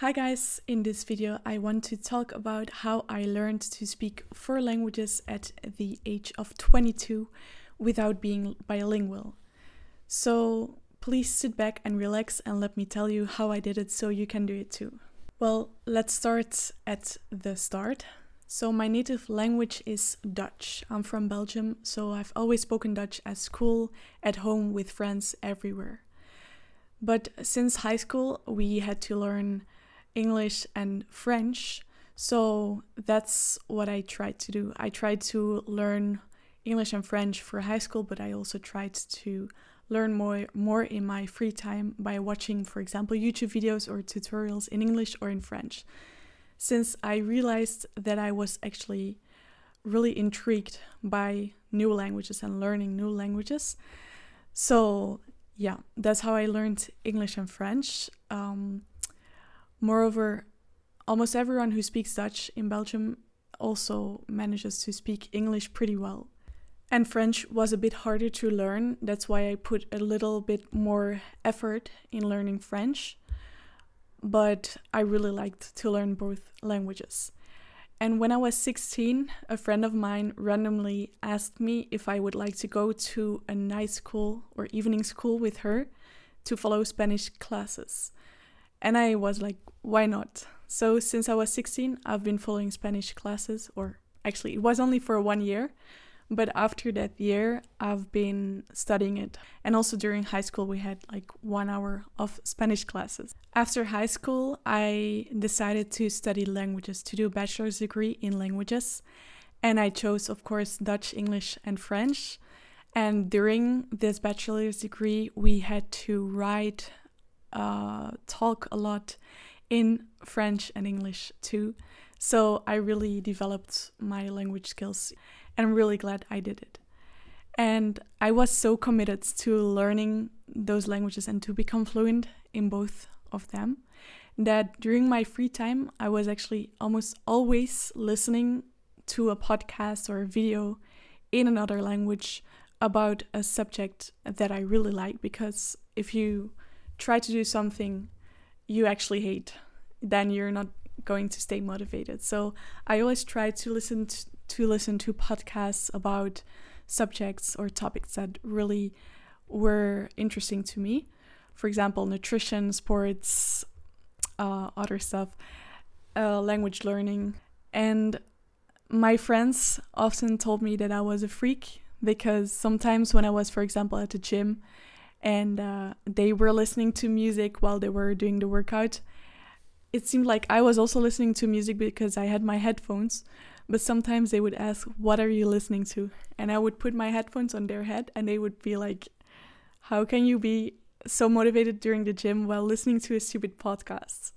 Hi guys, in this video I want to talk about how I learned to speak 4 languages at the age of 22 without being bilingual. So please sit back and relax and let me tell you how I did it so you can do it too. Well, let's start at the start. So my native language is Dutch. I'm from Belgium, so I've always spoken Dutch at school, at home, with friends, everywhere. But since high school, we had to learn English and French, so that's what I tried to do. I tried to learn English and French for high school, but I also tried to learn more in my free time by watching, for example, YouTube videos or tutorials in English or in French. Since I realized that I was actually really intrigued by new languages and learning new languages. So yeah, that's how I learned English and French. Moreover, almost everyone who speaks Dutch in Belgium also manages to speak English pretty well. And French was a bit harder to learn. That's why I put a little bit more effort in learning French. But I really liked to learn both languages. And when I was 16, a friend of mine randomly asked me if I would like to go to a night school or evening school with her to follow Spanish classes. And I was like, why not? So since I was 16, I've been following Spanish classes, or actually it was only for 1 year. But after that year, I've been studying it. And also during high school, we had like 1 hour of Spanish classes. After high school, I decided to study languages, to do a bachelor's degree in languages. And I chose, of course, Dutch, English, and French. And during this bachelor's degree, we had to write, talk a lot in French and English too. So I really developed my language skills and I'm really glad I did it. And I was so committed to learning those languages and to become fluent in both of them that during my free time, I was actually almost always listening to a podcast or a video in another language about a subject that I really like, because if you try to do something you actually hate, then you're not going to stay motivated. So I always try to listen to podcasts about subjects or topics that really were interesting to me. For example, nutrition, sports, other stuff, language learning. And my friends often told me that I was a freak, because sometimes when I was, for example, at the gym and they were listening to music while they were doing the workout, it seemed like I was also listening to music because I had my headphones. But sometimes they would ask, what are you listening to? And I would put my headphones on their head and they would be like, how can you be so motivated during the gym while listening to a stupid podcast?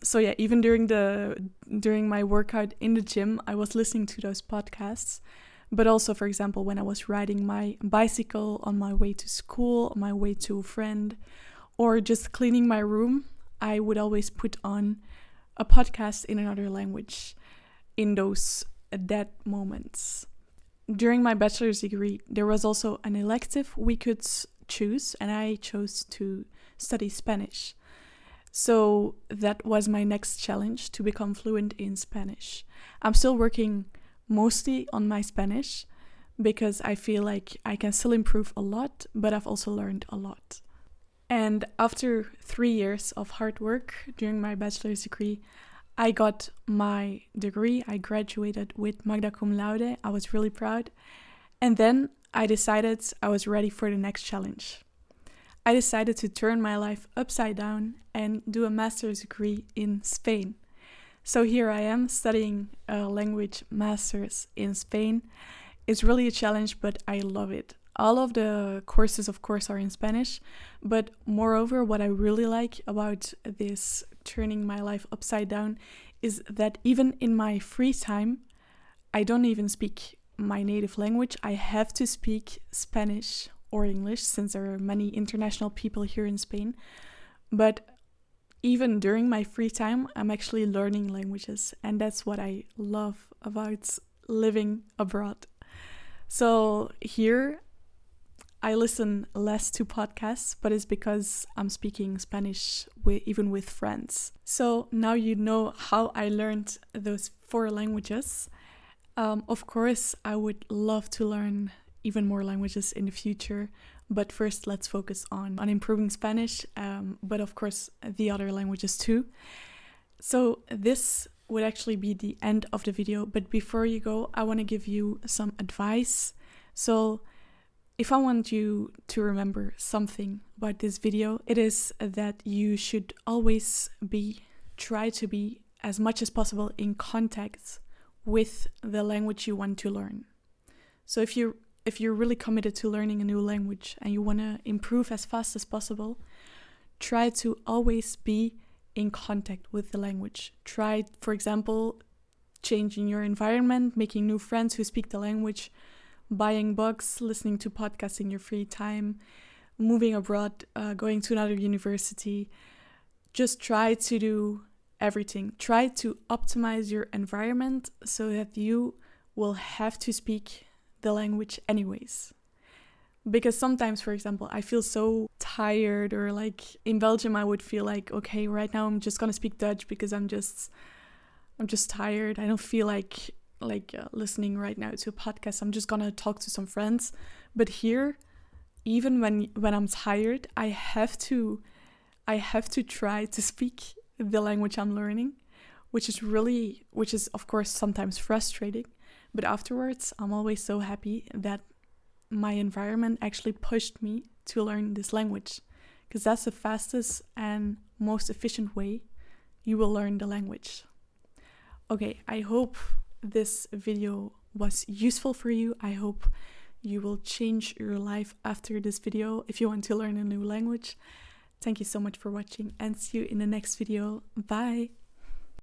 So yeah, even during my workout in the gym, I was listening to those podcasts. But also, for example, when I was riding my bicycle on my way to school, on my way to a friend, or just cleaning my room, I would always put on a podcast in another language in those dead moments. During my bachelor's degree, there was also an elective we could choose, and I chose to study Spanish. So that was my next challenge, to become fluent in Spanish. I'm still working mostly on my Spanish because I feel like I can still improve a lot, but I've also learned a lot. And after 3 years of hard work during my bachelor's degree, I got my degree. I graduated with Magna Cum Laude. I was really proud. And then I decided I was ready for the next challenge. I decided to turn my life upside down and do a master's degree in Spain. So here I am studying a language master's in Spain. It's really a challenge, but I love it. All of the courses, of course, are in Spanish, but moreover, what I really like about this turning my life upside down is that even in my free time, I don't even speak my native language. I have to speak Spanish or English since there are many international people here in Spain. But even during my free time, I'm actually learning languages, and that's what I love about living abroad. So here, I listen less to podcasts, but it's because I'm speaking Spanish even with friends. So now you know how I learned those 4 languages. Of course, I would love to learn even more languages in the future, but first let's focus on improving Spanish, but of course the other languages too. So this would actually be the end of the video, but before you go, I want to give you some advice. So if I want you to remember something about this video, it is that you should always try to be as much as possible in contact with the language you want to learn. So if you're really committed to learning a new language and you want to improve as fast as possible, try to always be in contact with the language. Try, for example, changing your environment, making new friends who speak the language, buying books, listening to podcasts in your free time, moving abroad, going to another university. Just try to do everything. Try to optimize your environment so that you will have to speak the language anyways. Because sometimes, for example, I feel so tired, or like in Belgium I would feel like, okay, right now I'm just gonna speak Dutch because I'm just tired. I don't feel like listening right now to a podcast. I'm just gonna talk to some friends. But here, even when I'm tired, I have to try to speak the language I'm learning, which is of course sometimes frustrating. But afterwards, I'm always so happy that my environment actually pushed me to learn this language, because that's the fastest and most efficient way you will learn the language. Okay, I hope this video was useful for you. I hope you will change your life after this video if you want to learn a new language. Thank you so much for watching, and see you in the next video. Bye!